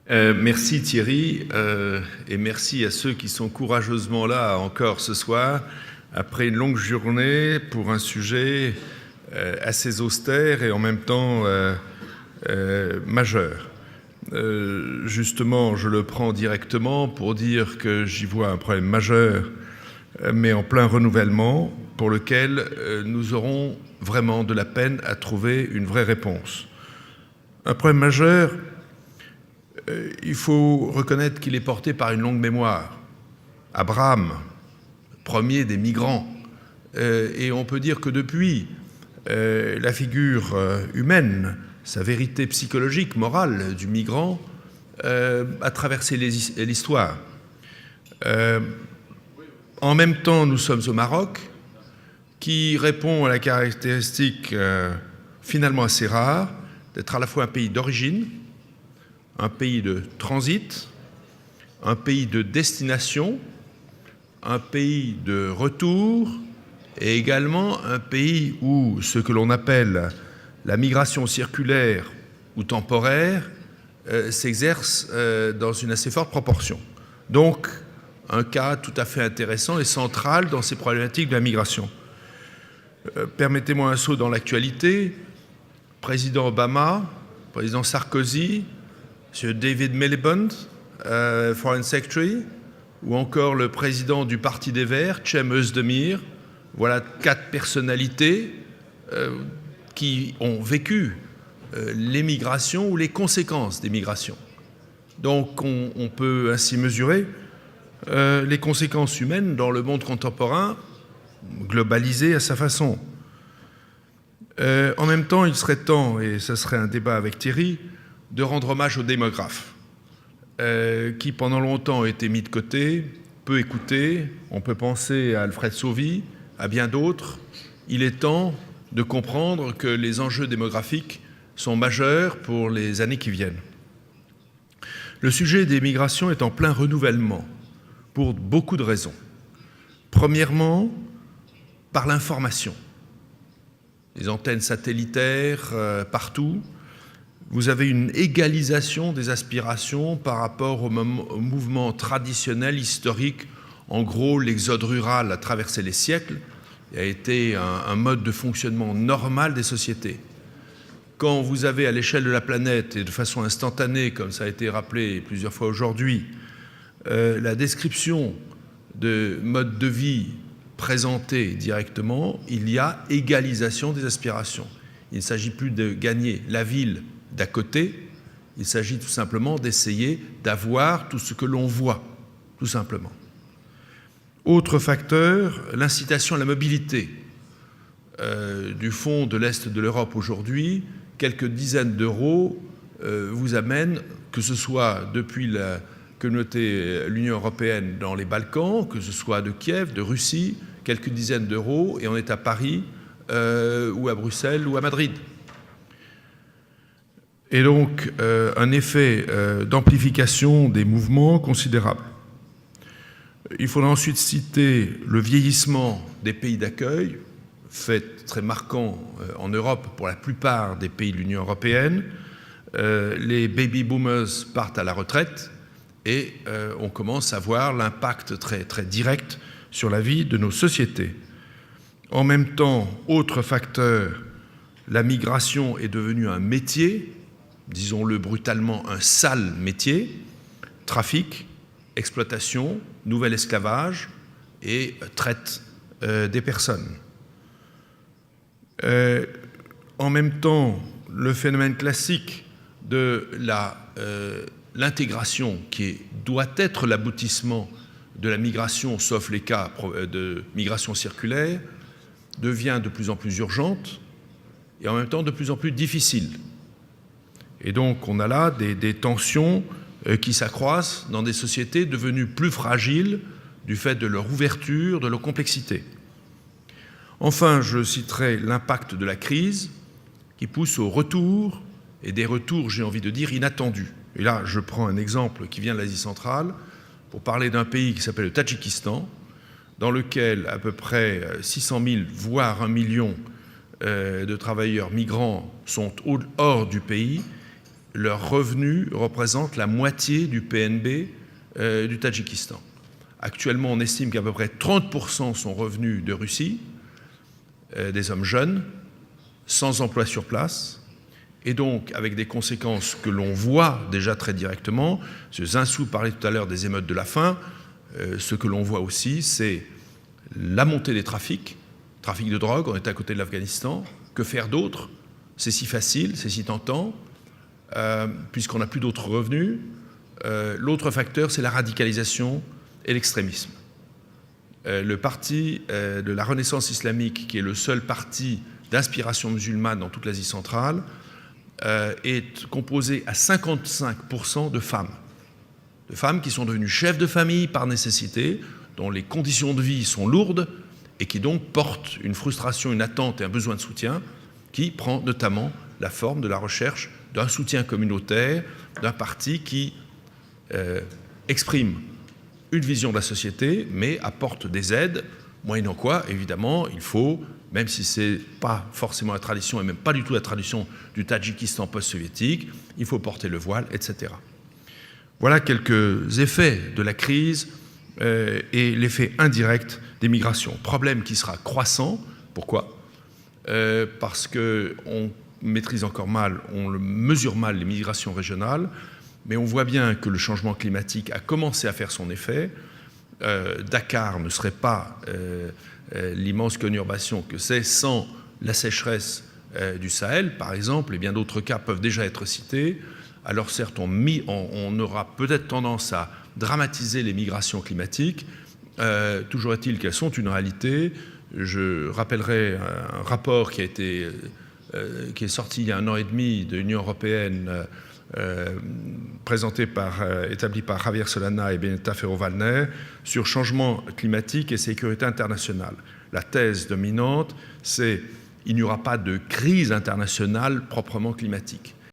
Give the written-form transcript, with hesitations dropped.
Merci Thierry, et merci à ceux qui sont courageusement là encore ce soir, après une longue journée pour un sujet assez austère et en même temps majeur. Justement, je le prends directement pour dire que j'y vois un problème majeur, mais en plein renouvellement, pour lequel nous aurons vraiment de la peine à trouver une vraie réponse. Un problème majeur. Il faut reconnaître qu'il est porté par une longue mémoire. Abraham, premier des migrants, et on peut dire que depuis, la figure humaine, sa vérité psychologique, morale du migrant, a traversé l'histoire. En même temps, nous sommes au Maroc, qui répond à la caractéristique finalement assez rare d'être à la fois un pays d'origine, un pays de transit, un pays de destination, un pays de retour et également un pays où ce que l'on appelle la migration circulaire ou temporaire s'exerce dans une assez forte proportion. Donc, un cas tout à fait intéressant et central dans ces problématiques de la migration. Permettez-moi un saut dans l'actualité. Président Obama, président Sarkozy, M. David Miliband, Foreign Secretary, ou encore le président du Parti des Verts, Cem Özdemir. Voilà 4 personnalités qui ont vécu les migrations ou les conséquences des migrations. Donc on peut ainsi mesurer les conséquences humaines dans le monde contemporain, globalisé à sa façon. En même temps, il serait temps, et ce serait un débat avec Thierry, de rendre hommage aux démographes, qui pendant longtemps ont été mis de côté, peu écoutés. On peut penser à Alfred Sauvy, à bien d'autres. Il est temps de comprendre que les enjeux démographiques sont majeurs pour les années qui viennent. Le sujet des migrations est en plein renouvellement, pour beaucoup de raisons. Premièrement, par l'information. Les antennes satellitaires partout. Vous avez une égalisation des aspirations par rapport au mouvement traditionnel, historique. En gros, l'exode rural a traversé les siècles et a été un mode de fonctionnement normal des sociétés. Quand vous avez à l'échelle de la planète et de façon instantanée, comme ça a été rappelé plusieurs fois aujourd'hui, la description de modes de vie présentés directement, il y a égalisation des aspirations. Il ne s'agit plus de gagner la ville d'à côté, il s'agit tout simplement d'essayer d'avoir tout ce que l'on voit, tout simplement. Autre facteur, l'incitation à la mobilité. Du fond de l'Est de l'Europe aujourd'hui, quelques dizaines d'euros vous amènent, que ce soit depuis la communauté, l'Union européenne dans les Balkans, que ce soit de Kiev, de Russie, quelques dizaines d'euros, et on est à Paris, ou à Bruxelles, ou à Madrid. Et donc, un effet d'amplification des mouvements considérable. Il faudra ensuite citer le vieillissement des pays d'accueil, fait très marquant en Europe pour la plupart des pays de l'Union européenne. Les baby boomers partent à la retraite et on commence à voir l'impact très, très direct sur la vie de nos sociétés. En même temps, autre facteur, la migration est devenue un métier, disons-le brutalement, un sale métier, trafic, exploitation, nouvel esclavage et traite des personnes. En même temps, le phénomène classique de l'intégration, qui doit être l'aboutissement de la migration, sauf les cas de migration circulaire, devient de plus en plus urgente et en même temps de plus en plus difficile. Et donc on a là des tensions qui s'accroissent dans des sociétés devenues plus fragiles du fait de leur ouverture, de leur complexité. Enfin, je citerai l'impact de la crise qui pousse au retour, et des retours, j'ai envie de dire, inattendus. Et là, je prends un exemple qui vient de l'Asie centrale pour parler d'un pays qui s'appelle le Tadjikistan, dans lequel à peu près 600 000, voire 1 million de travailleurs migrants sont hors du pays leurs revenus représentent la moitié du PNB du Tadjikistan. Actuellement, on estime qu'à peu près 30% sont revenus de Russie, des hommes jeunes, sans emploi sur place, et donc avec des conséquences que l'on voit déjà très directement. M. Zinsou parlait tout à l'heure des émeutes de la faim. Ce que l'on voit aussi, c'est la montée des trafics de drogue. On est à côté de l'Afghanistan. Que faire d'autre? C'est si facile, c'est si tentant, puisqu'on n'a plus d'autres revenus. L'autre facteur, c'est la radicalisation et l'extrémisme. Le parti de la Renaissance islamique, qui est le seul parti d'inspiration musulmane dans toute l'Asie centrale, est composé à 55% de femmes qui sont devenues chefs de famille par nécessité, dont les conditions de vie sont lourdes et qui donc portent une frustration, une attente et un besoin de soutien qui prend notamment la forme de la recherche d'un soutien communautaire, d'un parti qui exprime une vision de la société, mais apporte des aides, moyennant quoi, évidemment, il faut, même si ce n'est pas forcément la tradition, et même pas du tout la tradition du Tadjikistan post-soviétique, il faut porter le voile, etc. Voilà quelques effets de la crise et l'effet indirect des migrations. Problème qui sera croissant. Pourquoi ? Parce qu'on maîtrise encore mal, on mesure mal les migrations régionales, mais on voit bien que le changement climatique a commencé à faire son effet. Dakar ne serait pas l'immense conurbation que c'est sans la sécheresse du Sahel, par exemple, et bien d'autres cas peuvent déjà être cités. Alors certes, on aura peut-être tendance à dramatiser les migrations climatiques. Toujours est-il qu'elles sont une réalité. Je rappellerai un rapport qui est sorti il y a 1 an et demi de l'Union européenne, établi par Javier Solana et Benedetta Ferro-Waldner sur changement climatique et sécurité internationale. La thèse dominante, c'est qu'il n'y aura pas de crise internationale proprement climatique.